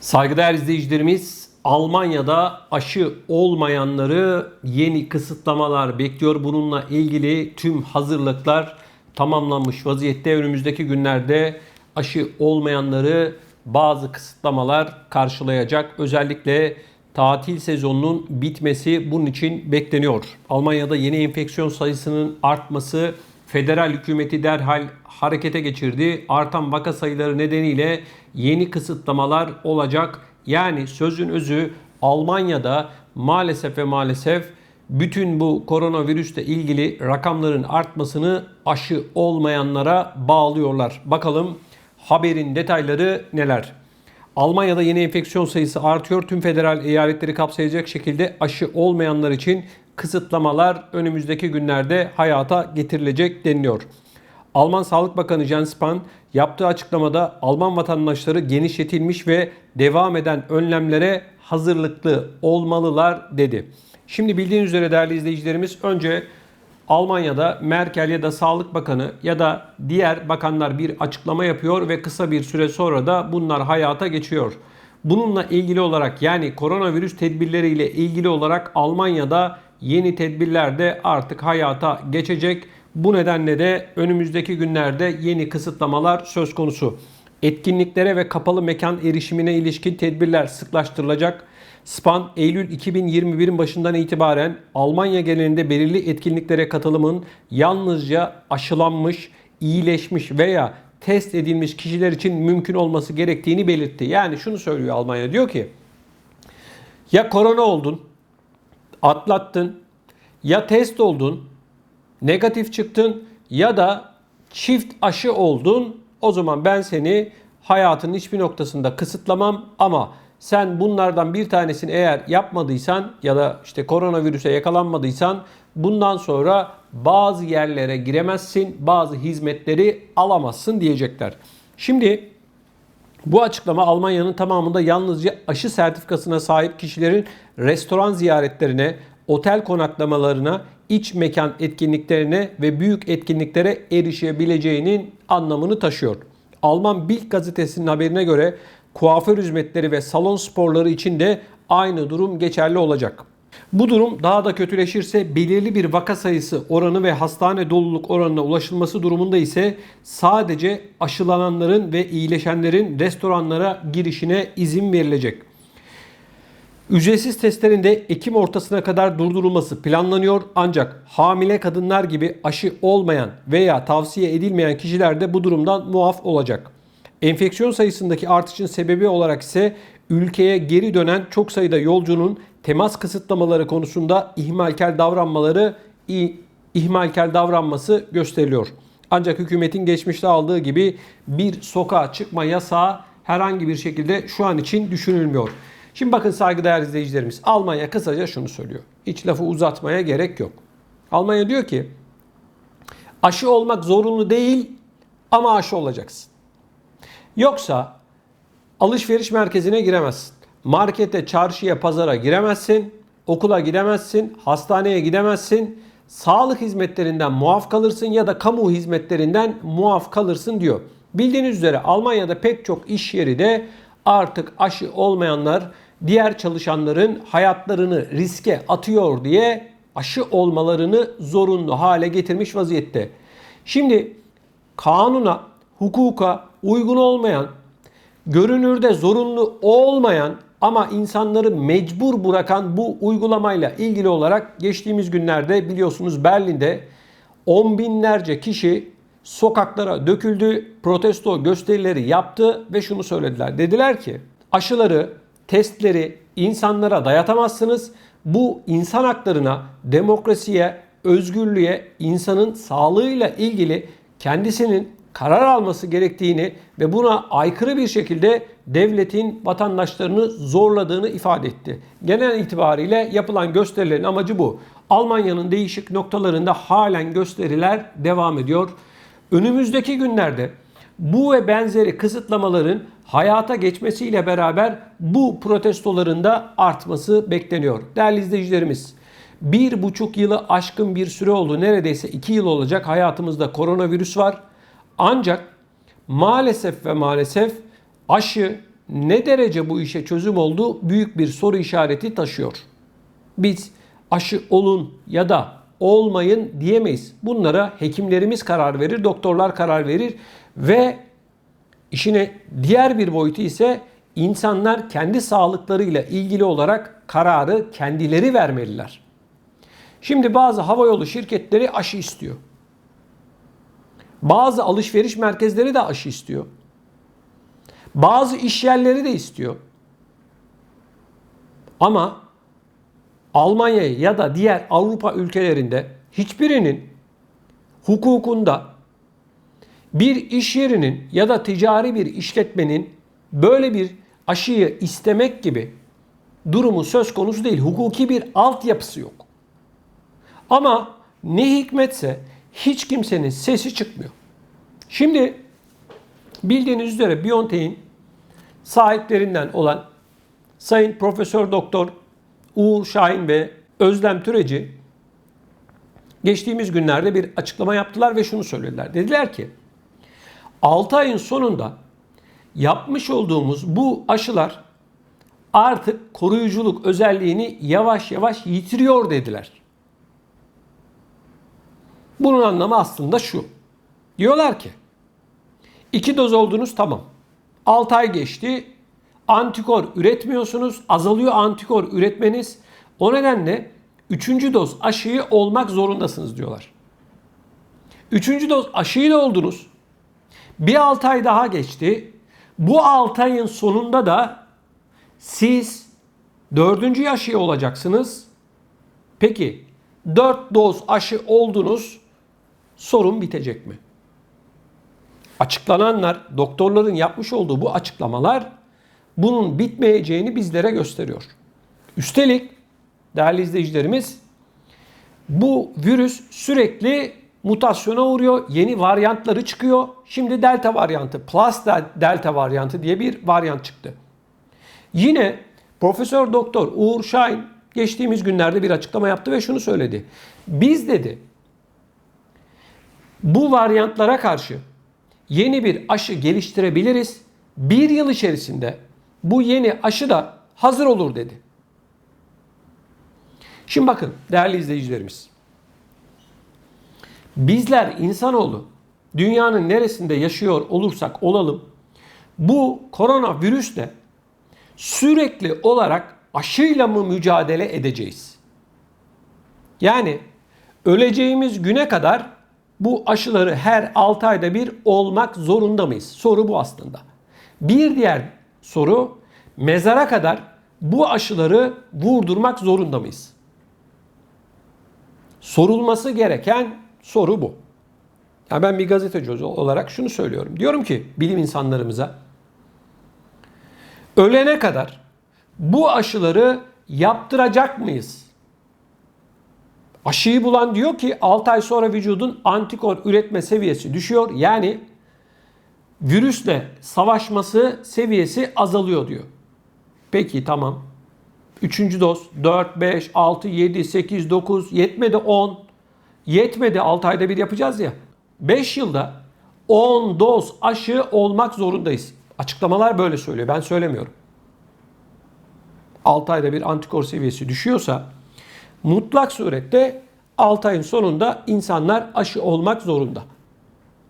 Saygıdeğer izleyicilerimiz, Almanya'da aşı olmayanları yeni kısıtlamalar bekliyor. Bununla ilgili tüm hazırlıklar tamamlanmış vaziyette. Önümüzdeki günlerde aşı olmayanları bazı kısıtlamalar karşılayacak. Özellikle tatil sezonunun bitmesi bunun için bekleniyor. Almanya'da yeni enfeksiyon sayısının artması federal hükümeti derhal harekete geçirdi. Artan vaka sayıları nedeniyle yeni kısıtlamalar olacak. Yani sözün özü, Almanya'da maalesef bütün bu koronavirüsle ilgili rakamların artmasını aşı olmayanlara bağlıyorlar. Bakalım haberin detayları neler? Almanya'da yeni enfeksiyon sayısı artıyor. Tüm federal eyaletleri kapsayacak şekilde aşı olmayanlar için kısıtlamalar önümüzdeki günlerde hayata getirilecek deniliyor. Alman Sağlık Bakanı Jens Spahn yaptığı açıklamada Alman vatandaşları genişletilmiş ve devam eden önlemlere hazırlıklı olmalılar dedi. Şimdi bildiğiniz üzere değerli izleyicilerimiz, önce Almanya'da Merkel ya da Sağlık Bakanı ya da diğer bakanlar bir açıklama yapıyor ve kısa bir süre sonra da bunlar hayata geçiyor. Bununla ilgili olarak, yani koronavirüs tedbirleriyle ilgili olarak Almanya'da yeni tedbirler de artık hayata geçecek. Bu nedenle de önümüzdeki günlerde yeni kısıtlamalar söz konusu. Etkinliklere ve kapalı mekan erişimine ilişkin tedbirler sıklaştırılacak. Spahn, Eylül 2021'in başından itibaren Almanya genelinde belirli etkinliklere katılımın yalnızca aşılanmış, iyileşmiş veya test edilmiş kişiler için mümkün olması gerektiğini belirtti. Yani şunu söylüyor Almanya, diyor ki ya korona oldun, atlattın, ya test oldun, negatif çıktın ya da çift aşı oldun, o zaman ben seni hayatının hiçbir noktasında kısıtlamam, ama sen bunlardan bir tanesini eğer yapmadıysan ya da işte koronavirüse yakalanmadıysan bundan sonra bazı yerlere giremezsin, bazı hizmetleri alamazsın diyecekler. Şimdi bu açıklama Almanya'nın tamamında yalnızca aşı sertifikasına sahip kişilerin restoran ziyaretlerine, otel konaklamalarına, iç mekan etkinliklerine ve büyük etkinliklere erişebileceğinin anlamını taşıyor. Alman Bild gazetesinin haberine göre kuaför hizmetleri ve salon sporları için de aynı durum geçerli olacak. Bu durum daha da kötüleşirse belirli bir vaka sayısı oranı ve hastane doluluk oranına ulaşılması durumunda ise sadece aşılananların ve iyileşenlerin restoranlara girişine izin verilecek. Ücretsiz testlerin de Ekim ortasına kadar durdurulması planlanıyor, ancak hamile kadınlar gibi aşı olmayan veya tavsiye edilmeyen kişiler de bu durumdan muaf olacak. Enfeksiyon sayısındaki artışın sebebi olarak ise ülkeye geri dönen çok sayıda yolcunun temas kısıtlamaları konusunda ihmalkar davranması gösteriliyor. Ancak hükümetin geçmişte aldığı gibi bir sokağa çıkma yasağı herhangi bir şekilde şu an için düşünülmüyor. Şimdi bakın saygıdeğer izleyicilerimiz, Almanya kısaca şunu söylüyor. Hiç lafı uzatmaya gerek yok. Almanya diyor ki aşı olmak zorunlu değil ama aşı olacaksın. Yoksa alışveriş merkezine giremezsin. Markete, çarşıya, pazara giremezsin. Okula gidemezsin. Hastaneye gidemezsin. Sağlık hizmetlerinden muaf kalırsın ya da kamu hizmetlerinden muaf kalırsın diyor. Bildiğiniz üzere Almanya'da pek çok iş yeri de artık aşı olmayanlar diğer çalışanların hayatlarını riske atıyor diye aşı olmalarını zorunlu hale getirmiş vaziyette. Şimdi kanuna, hukuka uygun olmayan, görünürde zorunlu olmayan ama insanları mecbur bırakan bu uygulamayla ilgili olarak geçtiğimiz günlerde biliyorsunuz Berlin'de on binlerce kişi sokaklara döküldü, protesto gösterileri yaptı ve şunu söylediler. Dediler ki aşıları, testleri insanlara dayatamazsınız. Bu insan haklarına, demokrasiye, özgürlüğe, insanın sağlığıyla ilgili kendisinin karar alması gerektiğini ve buna aykırı bir şekilde devletin vatandaşlarını zorladığını ifade etti. Genel itibariyle yapılan gösterilerin amacı bu. Almanya'nın değişik noktalarında halen gösteriler devam ediyor. Önümüzdeki günlerde bu ve benzeri kısıtlamaların hayata geçmesiyle beraber bu protestoların da artması bekleniyor. Değerli izleyicilerimiz, 1,5 yılı aşkın bir süre oldu. Neredeyse 2 yıl olacak hayatımızda koronavirüs var. Ancak maalesef aşı, ne derece bu işe çözüm olduğu büyük bir soru işareti taşıyor. Biz aşı olun ya da olmayın diyemeyiz. Bunlara hekimlerimiz karar verir, doktorlar karar verir ve işine diğer bir boyutu ise insanlar kendi sağlıklarıyla ilgili olarak kararı kendileri vermeliler. Şimdi bazı havayolu şirketleri aşı istiyor. Bazı alışveriş merkezleri de aşı istiyor. Bazı iş yerleri de istiyor. Ama Almanya ya da diğer Avrupa ülkelerinde hiçbirinin hukukunda bir iş yerinin ya da ticari bir işletmenin böyle bir aşıyı istemek gibi durumu söz konusu değil. Hukuki bir altyapısı yok. Ama ne hikmetse hiç kimsenin sesi çıkmıyor. Şimdi bildiğiniz üzere BioNTech'in sahiplerinden olan Sayın Profesör Doktor Uğur Şahin ve Özlem Türeci geçtiğimiz günlerde bir açıklama yaptılar ve şunu söylediler. Dediler ki 6 ayın sonunda yapmış olduğumuz bu aşılar artık koruyuculuk özelliğini yavaş yavaş yitiriyor dediler. Bunun anlamı aslında şu. Diyorlar ki 2 doz oldunuz, tamam. 6 ay geçti. Antikor üretmiyorsunuz. Azalıyor antikor üretmeniz. O nedenle 3. doz aşıyı olmak zorundasınız diyorlar. 3. doz aşıyı da oldunuz. Bir 6 ay daha geçti. Bu 6 ayın sonunda da siz 4. aşıyı olacaksınız. Peki 4 doz aşı oldunuz. Sorun bitecek mi? Açıklananlar, doktorların yapmış olduğu bu açıklamalar bunun bitmeyeceğini bizlere gösteriyor. Üstelik değerli izleyicilerimiz, bu virüs sürekli mutasyona uğruyor. Yeni varyantları çıkıyor. Şimdi delta varyantı, plus delta varyantı diye bir varyant çıktı. Yine Profesör Doktor Uğur Şahin geçtiğimiz günlerde bir açıklama yaptı ve şunu söyledi. Biz dedi bu varyantlara karşı yeni bir aşı geliştirebiliriz. 1 yıl içerisinde bu yeni aşı da hazır olur dedi. Şimdi bakın değerli izleyicilerimiz. Bizler insanoğlu dünyanın neresinde yaşıyor olursak olalım bu koronavirüsle sürekli olarak aşıyla mı mücadele edeceğiz? Yani öleceğimiz güne kadar bu aşıları her 6 ayda bir olmak zorunda mıyız? Soru bu aslında. Bir diğer soru, mezara kadar bu aşıları vurdurmak zorunda mıyız? Sorulması gereken soru bu. Ya ben bir gazeteci olarak şunu söylüyorum. Diyorum ki bilim insanlarımıza, ölene kadar bu aşıları yaptıracak mıyız? Aşıyı bulan diyor ki 6 ay sonra vücudun antikor üretme seviyesi düşüyor. Yani virüsle savaşması seviyesi azalıyor diyor. Peki tamam. 3. doz 4, 5, 6, 7, 8, 9 yetmedi 10. Yetmedi 6 ayda bir yapacağız ya. 5 yılda 10 doz aşı olmak zorundayız. Açıklamalar böyle söylüyor. Ben söylemiyorum. 6 ayda bir antikor seviyesi düşüyorsa mutlak surette 6 ayın sonunda insanlar aşı olmak zorunda.